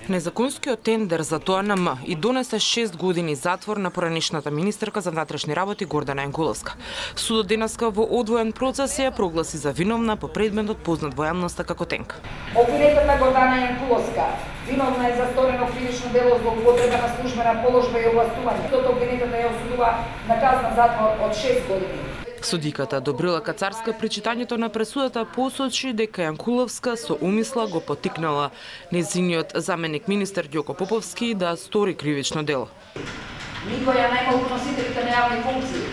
Незаконскиот тендер за ТОАНМ и донесе 6 години затвор на поранешната министерка за внатрешни работи Гордана Јанкуловска. Судот денеска во одвоен процес ја прогласи за виновна по предметот познат во јавноста како Тенк. Обвинетата Гордана Јанкуловска виновна е за сторено кривично дело злоупотреба на службена положба и овластување. Судот обвинетата ја осудува на казна затвор од 6 години. Судиката Добрила Кацарска при читањето на пресудата посочи дека Јанкуловска со умисла го поттикнала нејзиниот заменик министер Ѓоко Поповски да стори кривично дело. Никоја најмалку носителите на јавни функции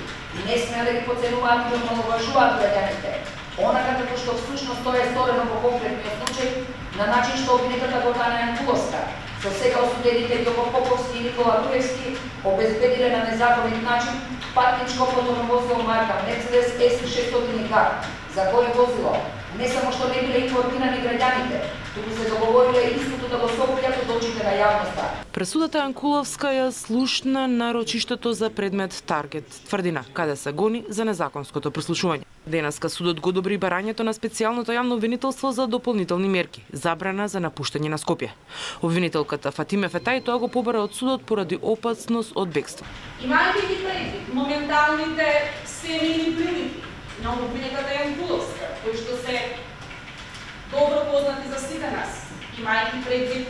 не смеа да ги поценуваат и да омаловажуваат граѓаните, онака како што всушност тоа е сторено во конкретниот случај на начин што обвинетата Гордана Јанкуловска со сега осудените Ѓоко Поповски и Никола Груевски обезбедиле на незаконит начин патничко моторно возило марка Мерцедес S600 кар, за кое возило не само што не биле информирани граѓаните, туку се договориле истото да го сопријат од очите на јавноста. Пресудата Јанкуловска ја слушна на рочиштето за предмет Таргет тврдина, каде се гони за незаконското прислушување. Денеска судот го одобри барањето на специјалното јавно обвинителство за дополнителни мерки, забрана за напуштање на Скопје. Обвинителката Фатиме Фетај тоа го побара од судот поради опасност од бегство. Имајќи ги предвид моменталните семејни прилики на обвинетата Јанкуловска, кои што се добро познати за сите нас, имајќи предвид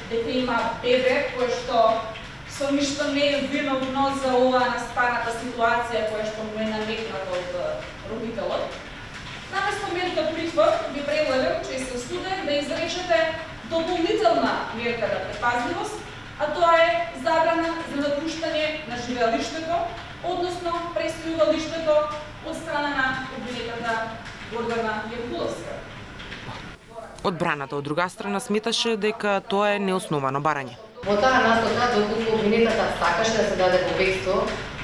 дека има бебе кој што со ништо не е виновно за оваа настаната ситуација која што му е наметната од родителот. Наместо мерка притвор ви предлагам чрез суден да изречете дополнителна мерка на предпазливост, а тоа е забрана за напуштање на живеалиштето, односно преселувалиштето од страна на обвинетата Гордана Јанкуловска. Одбраната од друга страна сметаше дека тоа е неосновано барање. Во таа насока, доколку обвинетата сакаше да се даде во бегство,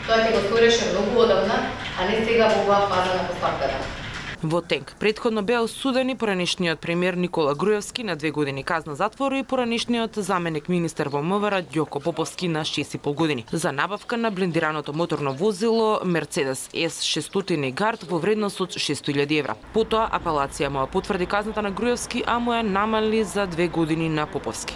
тоа ќе го стореше многу одамна, а не сега во оваа фаза на постапката. Во Тенк претходно беа осудени поранешниот премиер Никола Груевски на 2 години казна затвор и поранешниот заменик министер во МВР Ѓоко Поповски на 6,5 години за набавка на блендираното моторно возило Мерцедес S600 Гард во вредност од 600.000 евра. Потоа апелација му потврди казната на Груевски, а му ја намали за 2 години на Поповски.